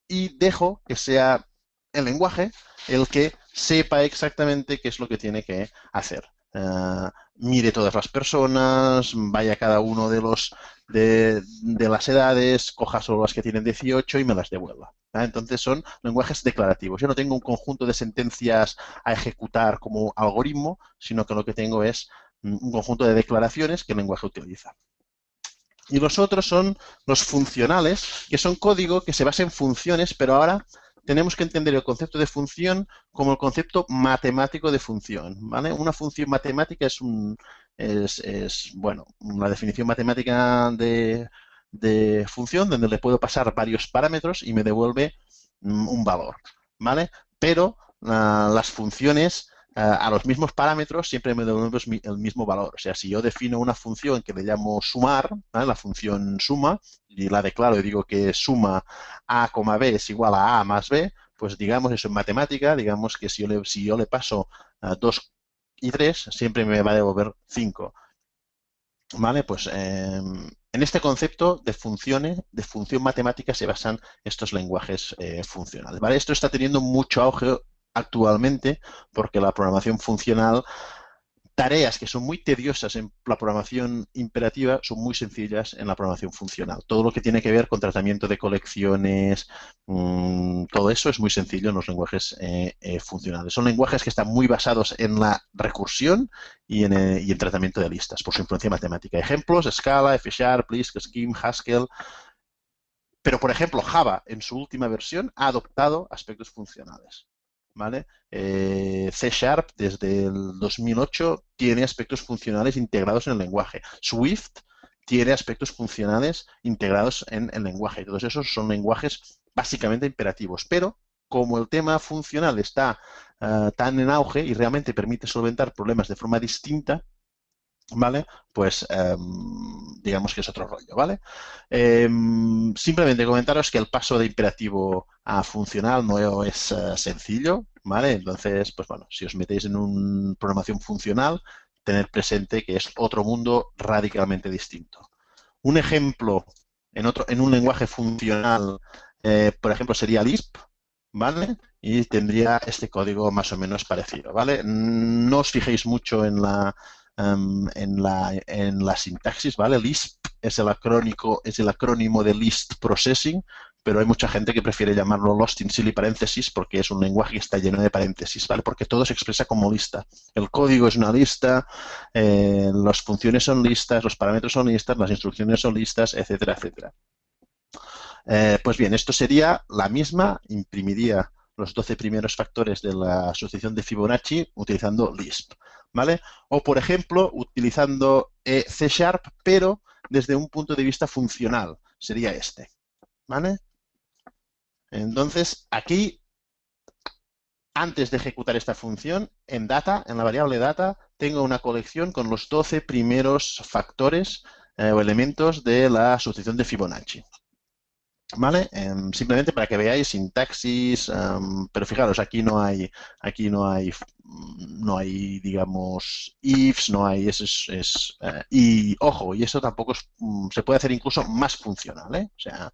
Y dejo que sea el lenguaje el que sepa exactamente qué es lo que tiene que hacer. Mire todas las personas, vaya cada uno de las edades, coja solo las que tienen 18 y me las devuelva. Entonces son lenguajes declarativos. Yo no tengo un conjunto de sentencias a ejecutar como algoritmo, sino que lo que tengo es un conjunto de declaraciones que el lenguaje utiliza. Y los otros son los funcionales, que son código que se basa en funciones, pero ahora tenemos que entender el concepto de función como el concepto matemático de función, ¿vale? Una función matemática es bueno, una definición matemática de función donde le puedo pasar varios parámetros y me devuelve un valor, ¿vale? Pero las funciones a los mismos parámetros siempre me devuelven el mismo valor. O sea, si yo defino una función que le llamo sumar, ¿vale? La función suma, y la declaro y digo que suma a, b es igual a más b, pues digamos eso en matemática, digamos que si yo le paso 2 y 3, siempre me va a devolver 5. ¿Vale? Pues en este concepto de función matemática se basan estos lenguajes funcionales. ¿Vale? Esto está teniendo mucho auge actualmente porque la programación funcional, tareas que son muy tediosas en la programación imperativa son muy sencillas en la programación funcional. Todo lo que tiene que ver con tratamiento de colecciones, todo eso es muy sencillo en los lenguajes funcionales. Son lenguajes que están muy basados en la recursión y en tratamiento de listas, por su influencia matemática. Ejemplos: Scala, F#, Lisp, Scheme, Haskell. Pero, por ejemplo, Java, en su última versión, ha adoptado aspectos funcionales. ¿Vale? C# desde el 2008 tiene aspectos funcionales integrados en el lenguaje. Swift tiene aspectos funcionales integrados en el lenguaje. Todos esos son lenguajes básicamente imperativos. Pero como el tema funcional está tan en auge y realmente permite solventar problemas de forma distinta, ¿vale? Pues digamos que es otro rollo, ¿vale? Simplemente comentaros que el paso de imperativo a funcional no es sencillo, ¿vale? Entonces, pues bueno, si os metéis en una programación funcional, tened presente que es otro mundo radicalmente distinto. Un ejemplo en un lenguaje funcional, por ejemplo, sería Lisp, ¿vale? Y tendría este código más o menos parecido, ¿vale? No os fijéis mucho en la sintaxis, ¿vale? Lisp es el acrónimo de List Processing, pero hay mucha gente que prefiere llamarlo Lost in Silly Paréntesis porque es un lenguaje que está lleno de paréntesis, ¿vale? Porque todo se expresa como lista. El código es una lista, las funciones son listas, los parámetros son listas, las instrucciones son listas, etcétera, etcétera. Pues bien, esto sería la misma, imprimiría los 12 primeros factores de la sucesión de Fibonacci utilizando Lisp, ¿vale? O, por ejemplo, utilizando C#, pero desde un punto de vista funcional, sería este, ¿vale? Entonces, aquí, antes de ejecutar esta función, en data, en la variable data, tengo una colección con los 12 primeros factores o elementos de la sucesión de Fibonacci. ¿Vale? Simplemente para que veáis sintaxis, pero fijaros, aquí no hay, digamos, ifs, no hay, y ojo, y eso tampoco se puede hacer incluso más funcional, ¿eh? O sea,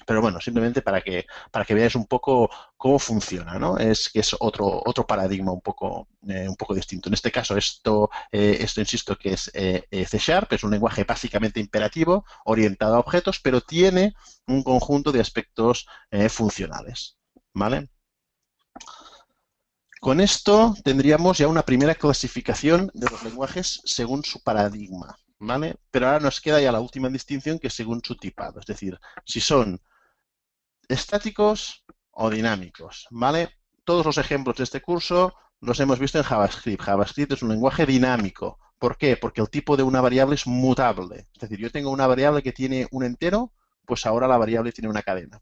pero bueno, simplemente para que veáis un poco cómo funciona, ¿no? Es que es otro paradigma un poco distinto. En este caso, esto insisto, que es C#, es un lenguaje básicamente imperativo, orientado a objetos, pero tiene un conjunto de aspectos funcionales, ¿vale? Con esto tendríamos ya una primera clasificación de los lenguajes según su paradigma, ¿vale? Pero ahora nos queda ya la última distinción, que es según su tipado, es decir, si son estáticos o dinámicos, ¿vale? Todos los ejemplos de este curso los hemos visto en JavaScript. JavaScript es un lenguaje dinámico. ¿Por qué? Porque el tipo de una variable es mutable. Es decir, yo tengo una variable que tiene un entero, pues ahora la variable tiene una cadena.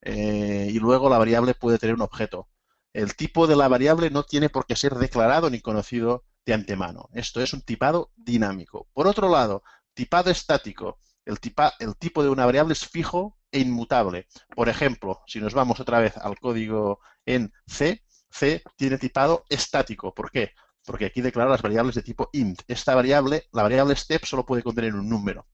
Y luego la variable puede tener un objeto. El tipo de la variable no tiene por qué ser declarado ni conocido de antemano. Esto es un tipado dinámico. Por otro lado, tipado estático. El tipo de una variable es fijo e inmutable. Por ejemplo, si nos vamos otra vez al código en C, C tiene tipado estático. ¿Por qué? Porque aquí declaro las variables de tipo int. Esta variable, la variable step, solo puede contener un número.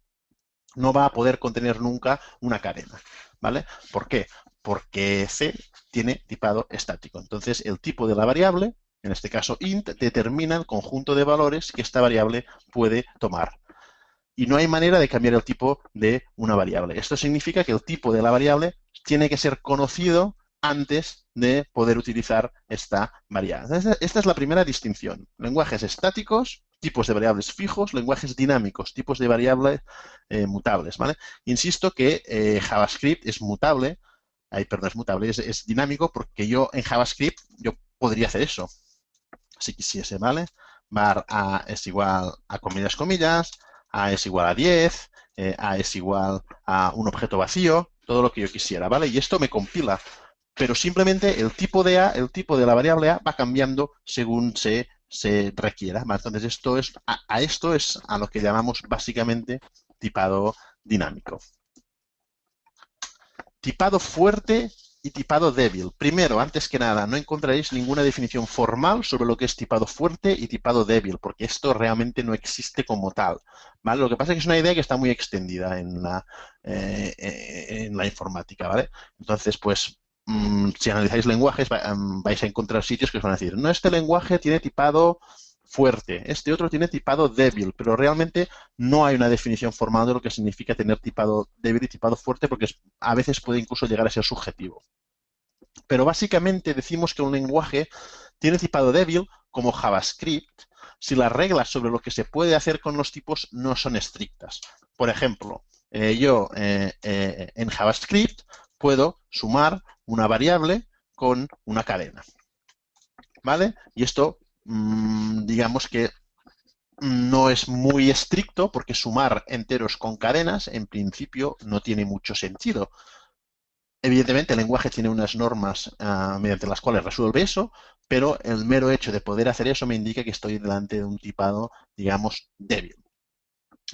No va a poder contener nunca una cadena, ¿vale? ¿Por qué? Porque C tiene tipado estático. Entonces, el tipo de la variable, en este caso int, determina el conjunto de valores que esta variable puede tomar. Y no hay manera de cambiar el tipo de una variable. Esto significa que el tipo de la variable tiene que ser conocido antes de poder utilizar esta variable. Esta es la primera distinción. Lenguajes estáticos, tipos de variables fijos, lenguajes dinámicos, tipos de variables mutables, ¿vale? Insisto que JavaScript es mutable, es mutable, es dinámico, porque yo en JavaScript yo podría hacer eso, si quisiese, ¿vale? var A es igual a comillas, comillas, A es igual a 10, A es igual a un objeto vacío, todo lo que yo quisiera, ¿vale? Y esto me compila, pero simplemente el tipo de A, el tipo de la variable A va cambiando según se requiera, ¿vale? Entonces esto es a lo que llamamos básicamente tipado dinámico. Tipado fuerte y tipado débil. Primero, antes que nada, no encontraréis ninguna definición formal sobre lo que es tipado fuerte y tipado débil, porque esto realmente no existe como tal, ¿vale? Lo que pasa es que es una idea que está muy extendida en la informática, ¿vale? Entonces, pues, si analizáis lenguajes, vais a encontrar sitios que os van a decir, no, este lenguaje tiene tipado fuerte, este otro tiene tipado débil, pero realmente no hay una definición formal de lo que significa tener tipado débil y tipado fuerte, porque a veces puede incluso llegar a ser subjetivo. Pero básicamente decimos que un lenguaje tiene tipado débil, como JavaScript, si las reglas sobre lo que se puede hacer con los tipos no son estrictas. Por ejemplo, yo en JavaScript puedo sumar una variable con una cadena, ¿vale? Y esto, digamos que no es muy estricto porque sumar enteros con cadenas en principio no tiene mucho sentido. Evidentemente el lenguaje tiene unas normas mediante las cuales resuelve eso, pero el mero hecho de poder hacer eso me indica que estoy delante de un tipado, digamos, débil.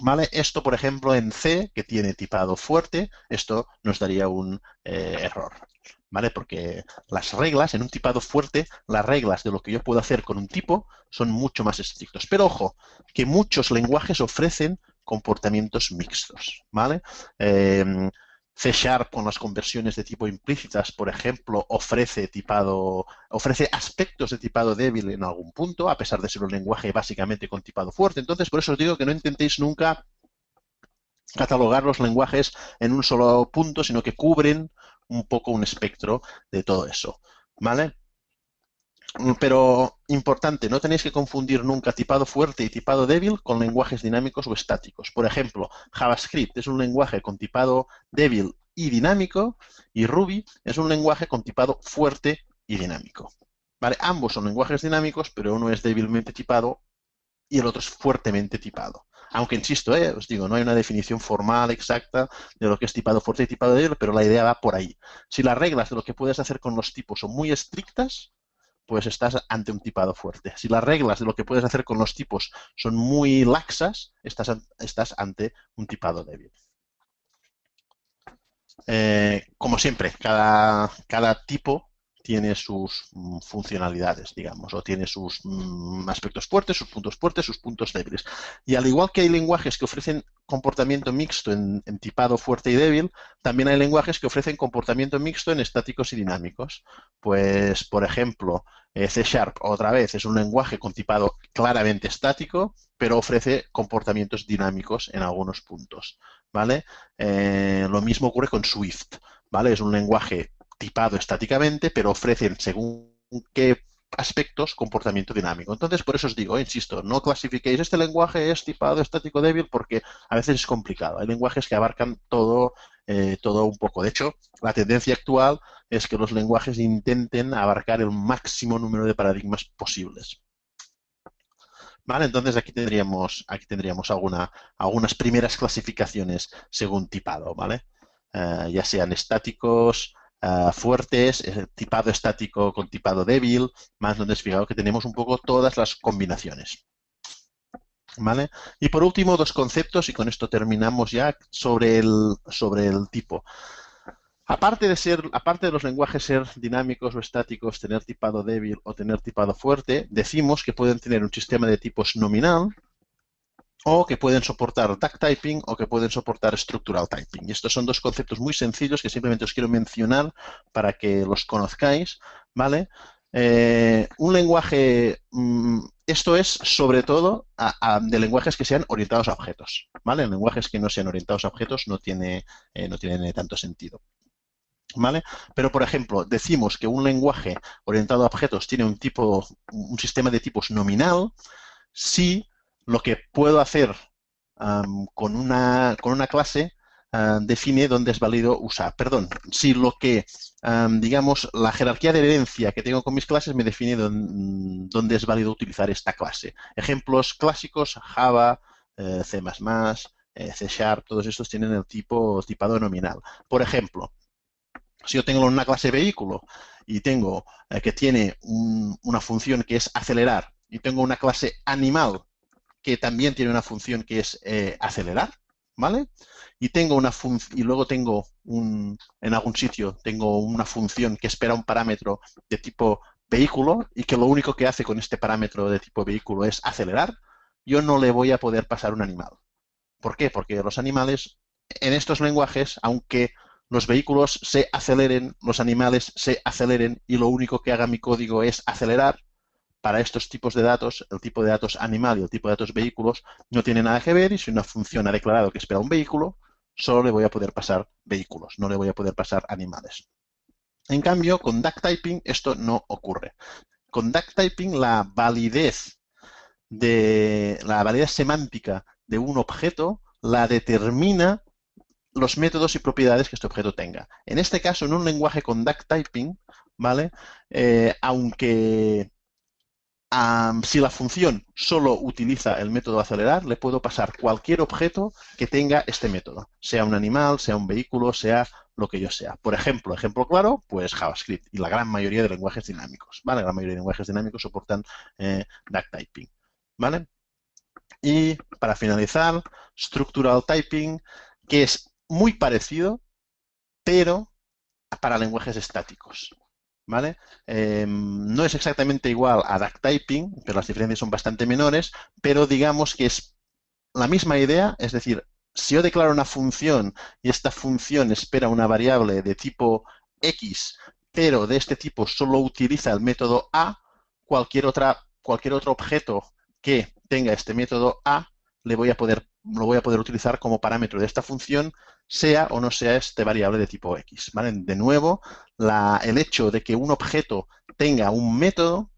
¿Vale? Esto, por ejemplo, en C, que tiene tipado fuerte, esto nos daría un error. ¿Vale? Porque las reglas, en un tipado fuerte, las reglas de lo que yo puedo hacer con un tipo son mucho más estrictos. Pero ojo, que muchos lenguajes ofrecen comportamientos mixtos, ¿vale? C# con las conversiones de tipo implícitas, por ejemplo, ofrece aspectos de tipado débil en algún punto, a pesar de ser un lenguaje básicamente con tipado fuerte. Entonces, por eso os digo que no intentéis nunca catalogar los lenguajes en un solo punto, sino que cubren un poco un espectro de todo eso, ¿vale? Pero importante, no tenéis que confundir nunca tipado fuerte y tipado débil con lenguajes dinámicos o estáticos. Por ejemplo, JavaScript es un lenguaje con tipado débil y dinámico, y Ruby es un lenguaje con tipado fuerte y dinámico. ¿Vale? Ambos son lenguajes dinámicos, pero uno es débilmente tipado y el otro es fuertemente tipado. Aunque, insisto, os digo, no hay una definición formal exacta de lo que es tipado fuerte y tipado débil, pero la idea va por ahí. Si las reglas de lo que puedes hacer con los tipos son muy estrictas, pues estás ante un tipado fuerte. Si las reglas de lo que puedes hacer con los tipos son muy laxas, estás ante un tipado débil. Como siempre, cada tipo tiene sus funcionalidades, digamos, o tiene sus aspectos fuertes, sus puntos débiles. Y al igual que hay lenguajes que ofrecen comportamiento mixto en tipado fuerte y débil, también hay lenguajes que ofrecen comportamiento mixto en estáticos y dinámicos. Pues, por ejemplo, C# otra vez es un lenguaje con tipado claramente estático, pero ofrece comportamientos dinámicos en algunos puntos, ¿vale? Lo mismo ocurre con Swift, ¿vale? Es un lenguaje tipado estáticamente, pero ofrecen, según qué aspectos, comportamiento dinámico. Entonces, por eso os digo, insisto, no clasifiquéis este lenguaje es tipado estático débil porque a veces es complicado. Hay lenguajes que abarcan todo un poco. De hecho, la tendencia actual es que los lenguajes intenten abarcar el máximo número de paradigmas posibles. ¿Vale? Entonces aquí tendríamos algunas primeras clasificaciones según tipado, ¿vale? Ya sean estáticos, fuertes, tipado estático con tipado débil, más donde es fijado que tenemos un poco todas las combinaciones. ¿Vale? Y por último, dos conceptos, y con esto terminamos ya, sobre el tipo. Aparte de los lenguajes ser dinámicos o estáticos, tener tipado débil o tener tipado fuerte, decimos que pueden tener un sistema de tipos nominal o que pueden soportar duck typing o que pueden soportar structural typing. Y estos son dos conceptos muy sencillos que simplemente os quiero mencionar para que los conozcáis, ¿vale? Un lenguaje, esto es sobre todo de lenguajes que sean orientados a objetos, ¿vale? En lenguajes que no sean orientados a objetos no tiene tanto sentido. ¿Vale? Pero, por ejemplo, decimos que un lenguaje orientado a objetos tiene un sistema de tipos nominal si lo que puedo hacer con una clase define dónde es válido usar. Perdón, si lo que, digamos, la jerarquía de herencia que tengo con mis clases me define dónde es válido utilizar esta clase. Ejemplos clásicos, Java, C++, C Sharp, todos estos tienen el tipado nominal. Por ejemplo, si yo tengo una clase vehículo y tengo que tiene una función que es acelerar y tengo una clase animal que también tiene una función que es acelerar, ¿vale? Y tengo y luego tengo en algún sitio tengo una función que espera un parámetro de tipo vehículo y que lo único que hace con este parámetro de tipo vehículo es acelerar, yo no le voy a poder pasar un animal. ¿Por qué? Porque los animales en estos lenguajes, aunque los vehículos se aceleren, los animales se aceleren y lo único que haga mi código es acelerar, para estos tipos de datos, el tipo de datos animal y el tipo de datos vehículos no tiene nada que ver y si una función ha declarado que espera un vehículo, solo le voy a poder pasar vehículos, no le voy a poder pasar animales. En cambio, con duck typing esto no ocurre. Con duck typing la validez semántica de un objeto la determina los métodos y propiedades que este objeto tenga. En este caso, en un lenguaje con duck typing, ¿vale? Aunque si la función solo utiliza el método acelerar, le puedo pasar cualquier objeto que tenga este método, sea un animal, sea un vehículo, sea lo que yo sea. Por ejemplo claro, pues JavaScript y la gran mayoría de lenguajes dinámicos, ¿vale? La gran mayoría de lenguajes dinámicos soportan duck typing, ¿vale? Y para finalizar, structural typing, que es muy parecido, pero para lenguajes estáticos. ¿Vale? No es exactamente igual a duck typing, pero las diferencias son bastante menores, pero digamos que es la misma idea, es decir, si yo declaro una función y esta función espera una variable de tipo X, pero de este tipo solo utiliza el método A, cualquier otro objeto que tenga este método A lo voy a poder utilizar como parámetro de esta función, sea o no sea este variable de tipo X. ¿Vale? De nuevo, el hecho de que un objeto tenga un método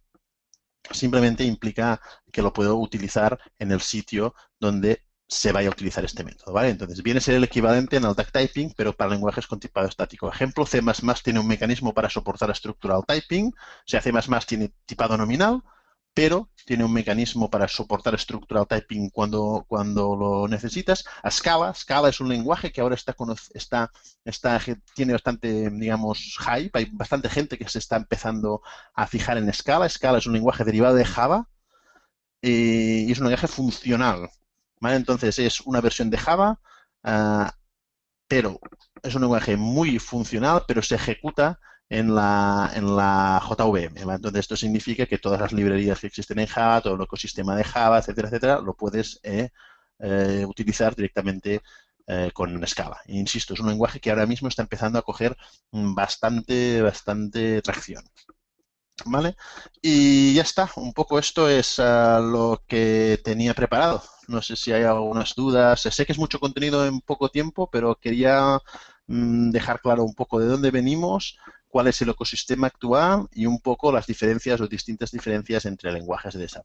simplemente implica que lo puedo utilizar en el sitio donde se vaya a utilizar este método, ¿vale? Entonces, viene a ser el equivalente en el duck typing, pero para lenguajes con tipado estático. Ejemplo, C++ tiene un mecanismo para soportar structural typing, o sea, C++ tiene tipado nominal, pero tiene un mecanismo para soportar structural typing cuando lo necesitas. Scala es un lenguaje que ahora tiene bastante, digamos, hype. Hay bastante gente que se está empezando a fijar en Scala. Scala es un lenguaje derivado de Java y es un lenguaje funcional, ¿vale? Entonces es una versión de Java, pero es un lenguaje muy funcional, pero se ejecuta en la JVM, ¿vale? Entonces esto significa que todas las librerías que existen en Java, todo el ecosistema de Java, etcétera, etcétera, lo puedes utilizar directamente con Scala. E insisto, es un lenguaje que ahora mismo está empezando a coger bastante tracción. ¿Vale? Y ya está, un poco esto es lo que tenía preparado. No sé si hay algunas dudas. Sé que es mucho contenido en poco tiempo, pero quería dejar claro un poco de dónde venimos, cuál es el ecosistema actual y un poco las diferencias o distintas diferencias entre lenguajes de desarrollo.